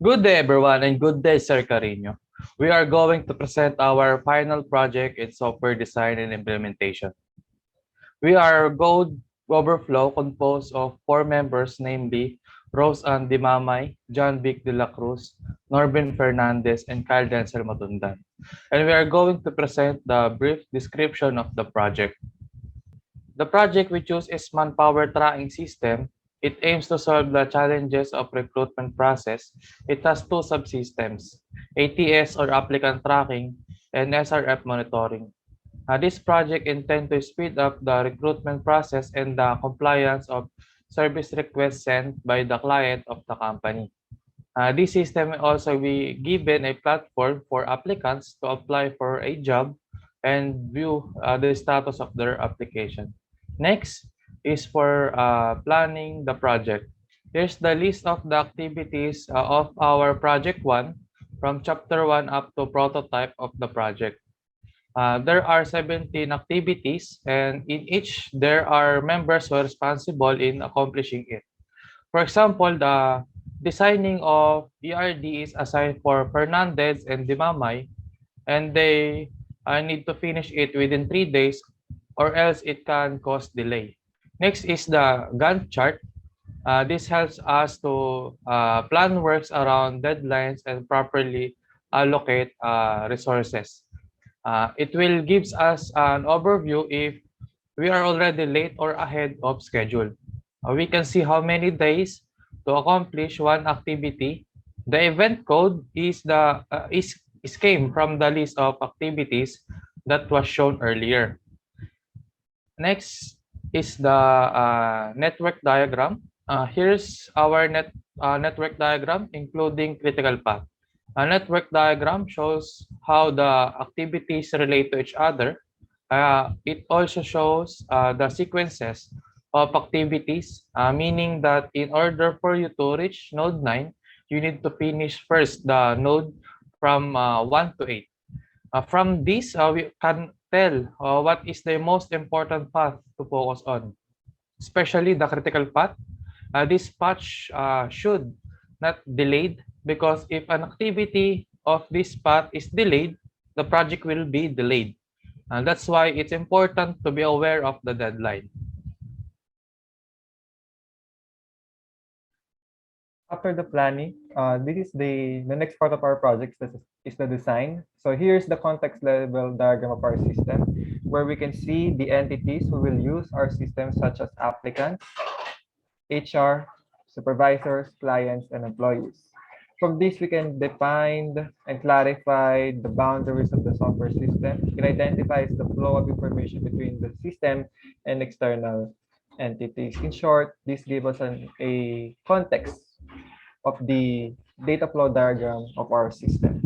Good day, everyone, and good day, Sir Carino. We are going to present our final project in software design and implementation. We are Gold Overflow composed of four members, namely Roseann Dimamay, Johnvic Cruz, Norvin Fernandez, and Denzel Matundan. And we are going to present the brief description of the project. The project we choose is manpower tracking system. It aims to solve the challenges of recruitment process. It has two subsystems, ATS or applicant tracking and SRF monitoring. This project intends to speed up the recruitment process and the compliance of service requests sent by the client of the company. This system will also be given a platform for applicants to apply for a job and view the status of their application. Next is for planning the project. Here's the list of the activities of our project 1 from chapter 1 up to prototype of the project. There are 17 activities, and in each there are members who are responsible in accomplishing it. For example, the designing of ERD is assigned for Fernandez and Dimamay, and they need to finish it within 3 days or else it can cause delay. Next is the Gantt chart. This helps us to plan works around deadlines and properly allocate resources. It will gives us an overview if we are already late or ahead of schedule. We can see how many days to accomplish one activity. The event code is came from the list of activities that was shown earlier. Next is the network diagram. Here's our network diagram, including critical path. A network diagram shows how the activities relate to each other. It also shows the sequences of activities, meaning that in order for you to reach node 9, you need to finish first the node from 1 to 8. From this, we can tell what is the most important path to focus on, especially the critical path. This patch should not delayed because if an activity of this path is delayed, the project will be delayed. That's why it's important to be aware of the deadline. After the planning, this is the next part of our project is the design. So here's the context level diagram of our system, where we can see the entities who will use our system, such as applicants, HR, supervisors, clients, and employees. From this, we can define and clarify the boundaries of the software system. It identifies the flow of information between the system and external entities. In short, this gives us a context of the data flow diagram of our system.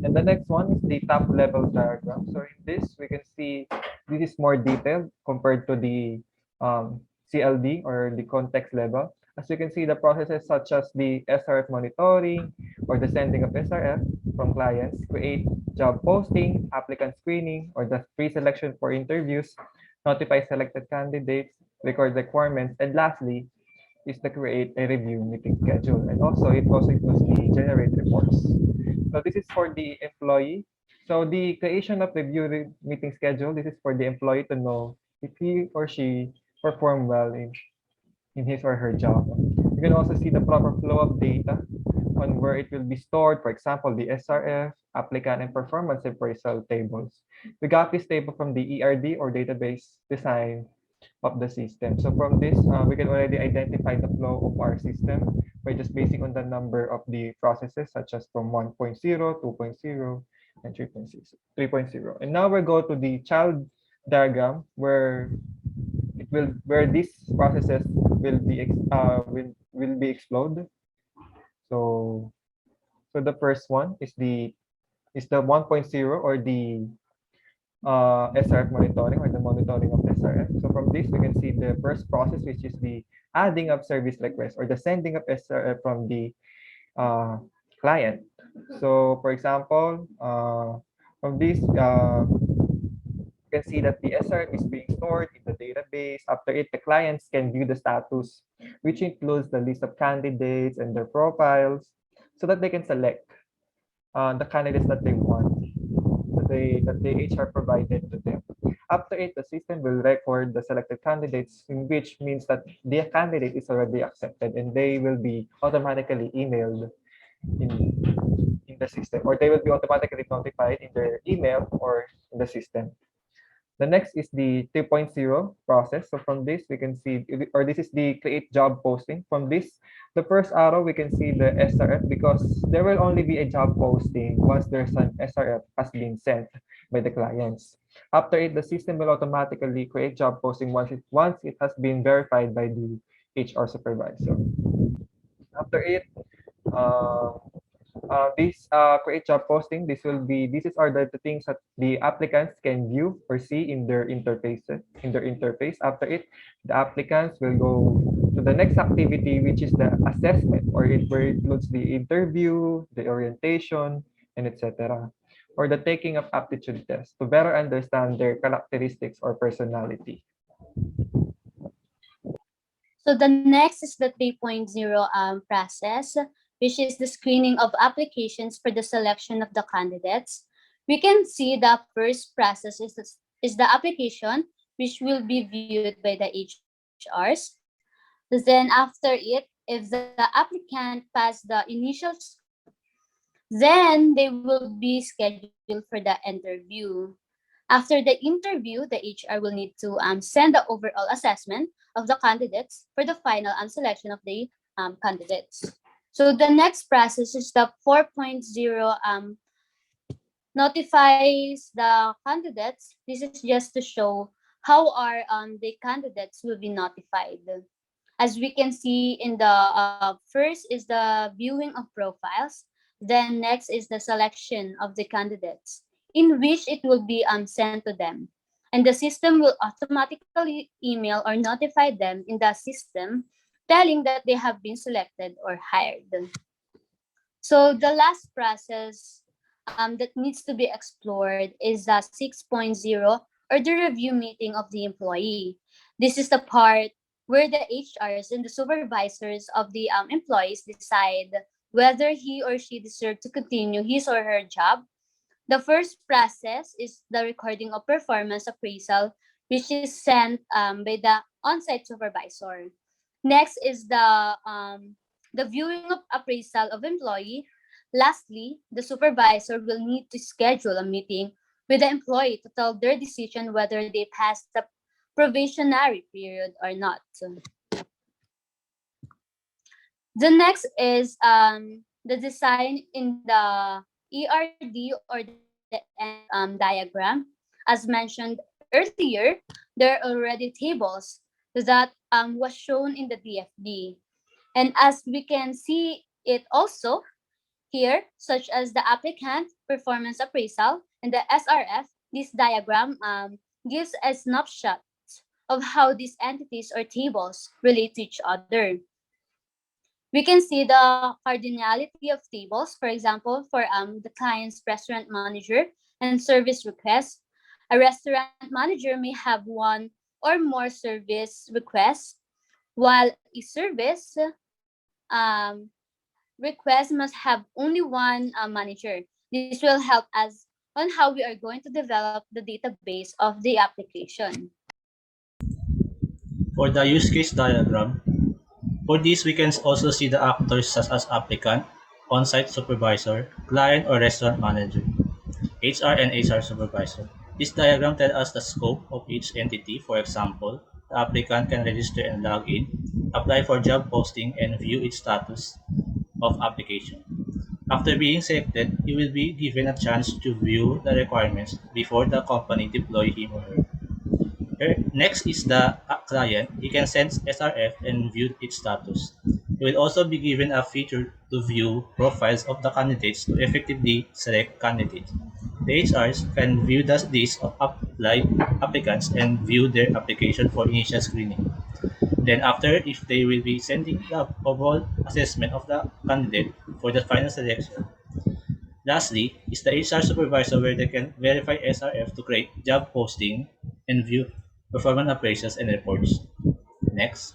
And the next one is the top level diagram. So in this, we can see this is more detailed compared to the CLD or the context level. As you can see, the processes such as the SRF monitoring or the sending of SRF from clients, create job posting, applicant screening, or the pre-selection for interviews, notify selected candidates, record requirements, and lastly, is to create a review meeting schedule. And also, it also includes the generate reports. So this is for the employee. So the creation of review meeting schedule, this is for the employee to know if he or she performed well in his or her job. You can also see the proper flow of data on where it will be stored. For example, the SRF, applicant, and performance appraisal tables. We got this table from the ERD or database design of the system. So from this, we can already identify the flow of our system by just basing on the number of the processes, such as from 1.0, 2.0, and 3.0. And now we go to the child diagram where these processes will be exploded. So the first one is the 1.0 or the SRF monitoring or the monitoring of SRF. So from this, we can see the first process, which is the adding of service requests or the sending of SRF from the client. So for example, from this, you can see that the SRF is being stored in the database. After it, the clients can view the status, which includes the list of candidates and their profiles. so that they can select the candidates that they want, that the HR provided to them. After it, the system will record the selected candidates, in which means that the candidate is already accepted and they will be automatically emailed in the system, or they will be automatically notified in their email or in the system. The next is the 2.0 process. So from this, we can see, or this is the create job posting. From this, the first arrow, we can see the SRF, because there will only be a job posting once there's an SRF has been sent by the clients. After it, the system will automatically create job posting once it has been verified by the HR supervisor. After it, uh, this create job posting, these are the things that the applicants can view or see in their interface. After it, the applicants will go to the next activity, which is the assessment, or where it includes the interview, the orientation, and etc., or the taking of aptitude tests to better understand their characteristics or personality. So the next is the 3.0 process, which is the screening of applications for the selection of the candidates. We can see the first process is the application, which will be viewed by the HRs. Then after it, if the applicant passed the initial screen, then they will be scheduled for the interview. After the interview, the HR will need to send the overall assessment of the candidates for the final selection of the candidates. So the next process is the 4.0 notifies the candidates. This is just to show how are the candidates will be notified. As we can see in the first is the viewing of profiles, then next is the selection of the candidates, in which it will be sent to them. And the system will automatically email or notify them in the system, telling that they have been selected or hired. So the last process that needs to be explored is the 6.0, or the review meeting of the employee. This is the part where the HRs and the supervisors of the employees decide whether he or she deserves to continue his or her job. The first process is the recording of performance appraisal, which is sent by the on-site supervisor. Next is the viewing of appraisal of employee. Lastly, the supervisor will need to schedule a meeting with the employee to tell their decision whether they pass the probationary period or not. The next is the design in the ERD, or the end diagram. As mentioned earlier, there are already tables that was shown in the DFD. And as we can see it also here, such as the applicant performance appraisal and the SRF, this diagram gives a snapshot of how these entities or tables relate to each other. We can see the cardinality of tables, for example, for the client's restaurant manager and service requests. A restaurant manager may have one or more service requests, while a service request must have only one manager. This will help us on how we are going to develop the database of the application. For the use case diagram, for this we can also see the actors such as applicant, on-site supervisor, client or restaurant manager, HR and HR supervisor. This diagram tells us the scope of each entity. For example, the applicant can register and log in, apply for job posting, and view its status of application. After being selected, he will be given a chance to view the requirements before the company deploy him or her. Next is the client. He can send SRF and view its status. He will also be given a feature to view profiles of the candidates to effectively select candidates. The HRs can view the list of applied applicants and view their application for initial screening. Then after, if they will be sending the overall assessment of the candidate for the final selection. Lastly, is the HR supervisor, where they can verify SRF to create job posting and view performance appraisals and reports. Next.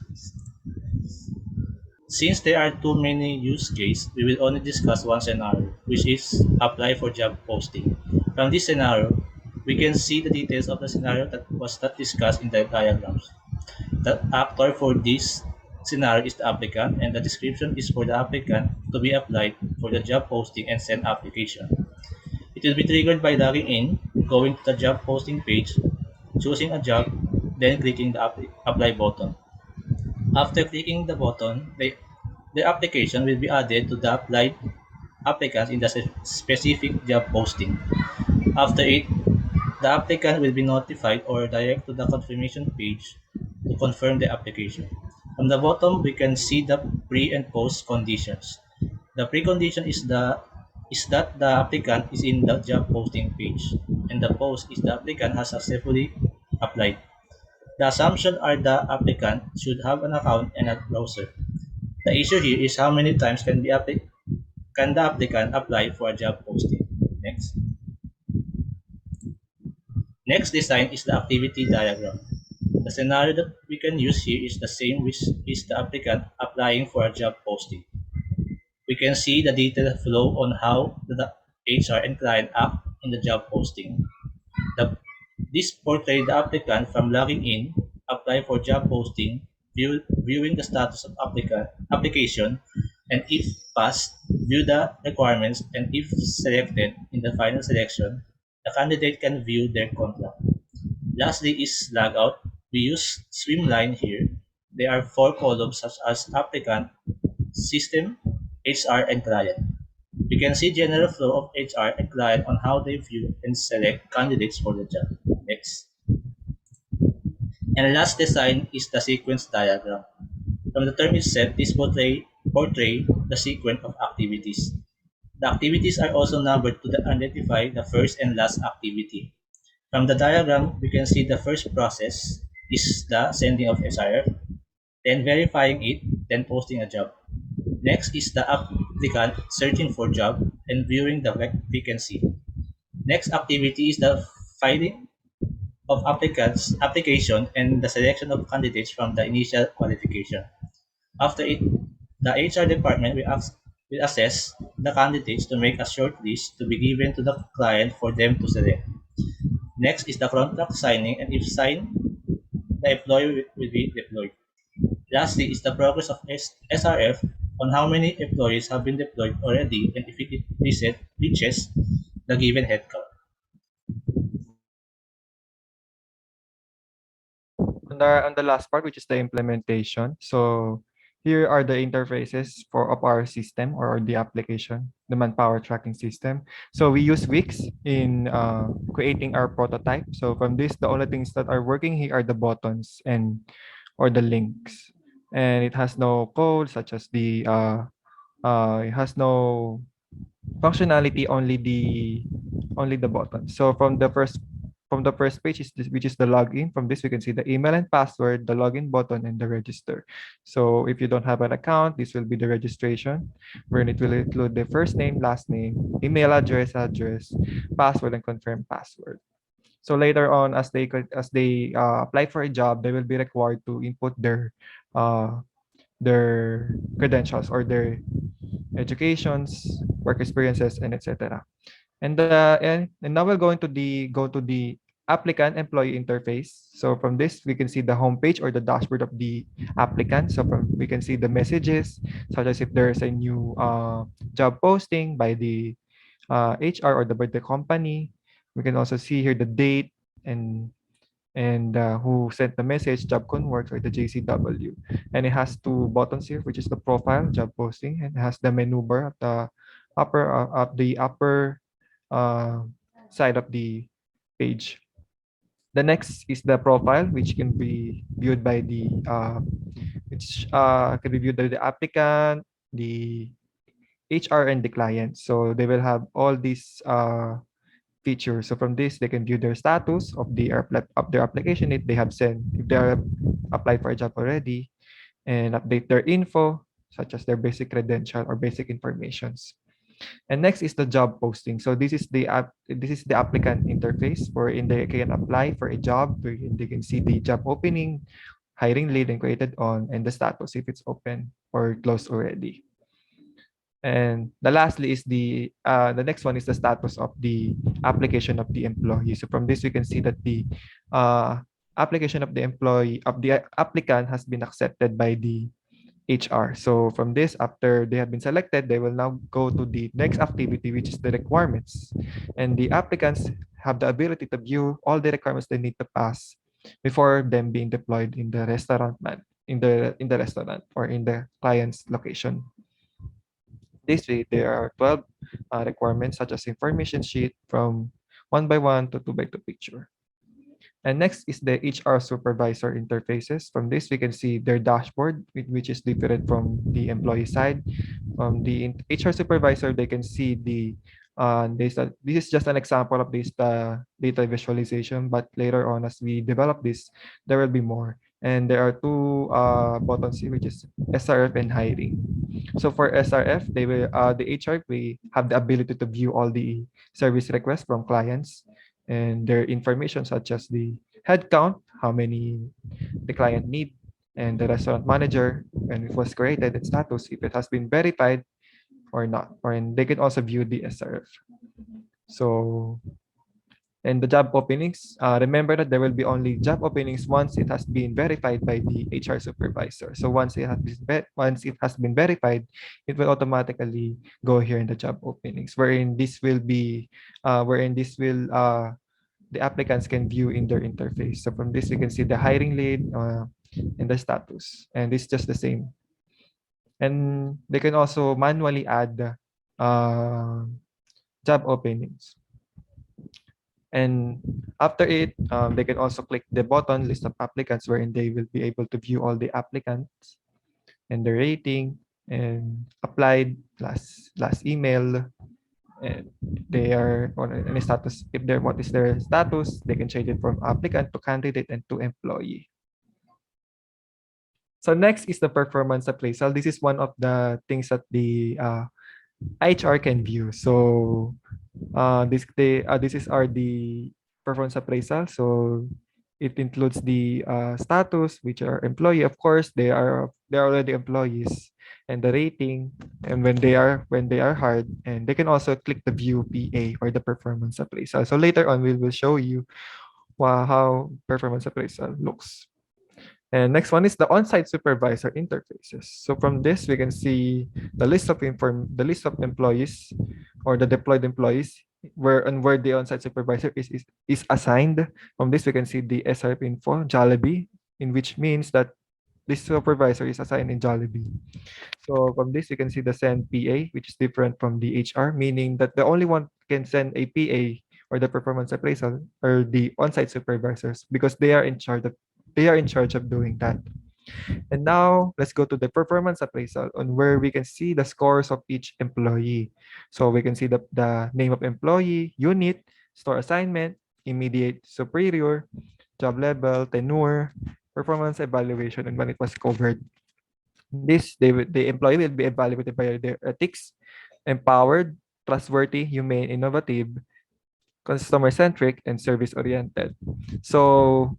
Since there are too many use cases, we will only discuss one scenario, which is apply for job posting. From this scenario, we can see the details of the scenario that was not discussed in the diagrams. The actor for this scenario is the applicant, and the description is for the applicant to be applied for the job posting and send application. It will be triggered by logging in, going to the job posting page, choosing a job, then clicking the apply button. After clicking the button, the application will be added to the applied applicants in the specific job posting. After it, the applicant will be notified or direct to the confirmation page to confirm the application. From the bottom, we can see the pre and post conditions. The precondition is that the applicant is in the job posting page, and the post is the applicant has successfully applied. The assumption are the applicant should have an account and a browser. The issue here is how many times can the applicant apply for a job posting. Next. Next design is the activity diagram. The scenario that we can use here is the same, which is the applicant applying for a job posting. We can see the detailed flow on how the HR and client act in the job posting. The, this portrays the applicant from logging in, apply for job posting, viewing the status of application, and if passed, view the requirements, and if selected in the final selection, the candidate can view their contract. Lastly is logout. We use Swimline here. There are four columns such as applicant, system, HR, and client. We can see general flow of HR and client on how they view and select candidates for the job. Next. And the last design is the sequence diagram. From the term itself, this portray the sequence of activities. The activities are also numbered to identify the first and last activity. From the diagram, we can see the first process is the sending of SRF, then verifying it, then posting a job. Next is the applicant searching for job and viewing the vacancy. Next activity is the filing of applicants application and the selection of candidates from the initial qualification. After it, the HR department will assess the candidates to make a short list to be given to the client for them to select. Next is the contract signing, and if signed, the employee will be deployed. Lastly is the progress of SRF on how many employees have been deployed already and if it reaches the given headcount. On the last part, which is the implementation. So here are the interfaces of our system or the application, the manpower tracking system. So we use Wix in creating our prototype. So from this, the only things that are working here are the buttons and or the links. And it has no code such as it has no functionality, only the button. So from the first page is this, which is the login. From this we can see the email and password, the login button, and the register. So if you don't have an account, this will be the registration, where it will include the first name, last name, email address, password, and confirm password. So later on, as they apply for a job, they will be required to input their credentials or their educations, work experiences, and etc. And now we're going to the applicant employee interface. So from this, we can see the homepage or the dashboard of the applicant. So we can see the messages, such as if there's a new job posting by the HR or by the company. We can also see here the date and who sent the message, job conworks or the JCW. And it has two buttons here, which is the profile, job posting, and it has the menu bar at the upper uh, side of the page. The next is the profile, which can be viewed by the applicant, the HR, and the client. So they will have all these features. So from this, they can view their status of their application if they have applied for a job already, and update their info, such as their basic credential or basic informations. And next is the job posting. So this is the applicant interface wherein they can apply for a job, wherein they can see the job opening, hiring lead and created on, and the status if it's open or closed already. And the lastly is the next one is the status of the application of the employee. So from this, we can see that the uh, application of the employee of the applicant has been accepted by the HR. So from this, after they have been selected, they will now go to the next activity, which is the requirements. And the applicants have the ability to view all the requirements they need to pass before them being deployed in the restaurant in the restaurant or in the client's location. This way, there are 12 requirements such as information sheet from 1 by 1 to 2 by 2 picture. And next is the HR supervisor interfaces. From this, we can see their dashboard, which is different from the employee side. From the HR supervisor, they can see this is just an example of this data visualization, but later on, as we develop this, there will be more. And there are two buttons here, which is SRF and hiring. So for SRF, the HR will have the ability to view all the service requests from clients and their information such as the head count, how many the client need, and the restaurant manager when it was created, and status if it has been verified or not. Or and they can also view the SRF. So and the job openings, remember that there will be only job openings once it has been verified by the HR supervisor. So once it has been verified, it will automatically go here in the job openings, wherein this will the applicants can view in their interface. So from this, you can see the hiring lead and the status, and it's just the same. And they can also manually add job openings. And after it, they can also click the button list of applicants, wherein they will be able to view all the applicants and the rating and applied last email, and they are on any status. If they're what is their status, they can change it from applicant to candidate and to employee. So next is the performance appraisal. This is one of the things that the HR can view. So this is our the performance appraisal. So it includes the status, which are employee. Of course, they're already employees, and the rating, and when they are hired, and they can also click the view PA or the performance appraisal. So later on, we will show you how performance appraisal looks. And next one is the on-site supervisor interfaces. So from this, we can see the list of employees or the deployed employees where the on-site supervisor is assigned. From this, we can see the SRP info, Jollibee, in which means that this supervisor is assigned in Jollibee. So from this, you can see the send PA, which is different from the HR, meaning that the only one can send a PA or the performance appraisal or the on-site supervisors, because they are in charge of doing that. And now let's go to the performance appraisal, on where we can see the scores of each employee. So we can see the name of employee, unit, store assignment, immediate superior, job level, tenure, performance evaluation, and when it was covered. The employee will be evaluated by their ethics, empowered, trustworthy, humane, innovative, customer-centric, and service-oriented. So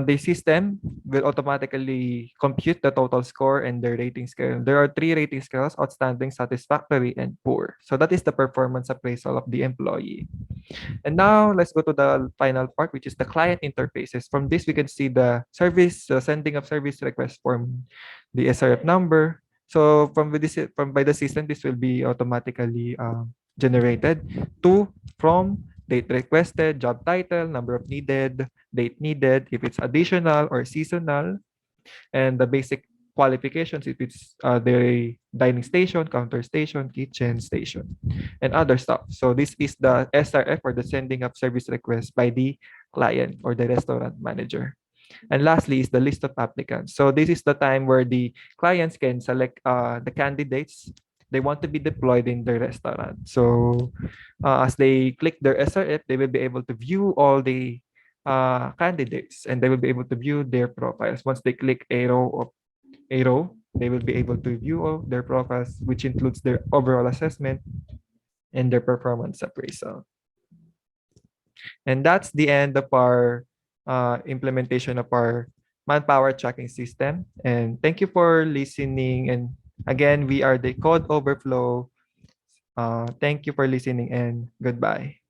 the system will automatically compute the total score and the rating scale. There are 3 rating scales: outstanding, satisfactory, and poor. So that is the performance appraisal of the employee. And now let's go to the final part, which is the client interfaces. From this, we can see the sending of service request form, the SRF number. So by the system, this will be automatically generated to from date requested, job title, number of needed, date needed, if it's additional or seasonal, and the basic qualifications if it's the dining station, counter station, kitchen station, and other stuff. So this is the SRF, or the sending of service request by the client or the restaurant manager. And lastly is the list of applicants. So this is the time where the clients can select the candidates they want to be deployed in their restaurant. So as they click their SRF, they will be able to view all the candidates, and they will be able to view their profiles. Once they click a row, they will be able to view all their profiles, which includes their overall assessment and their performance appraisal. And that's the end of our implementation of our manpower tracking system. And thank you for listening. And again, we are the Code Overflow. Thank you for listening and goodbye.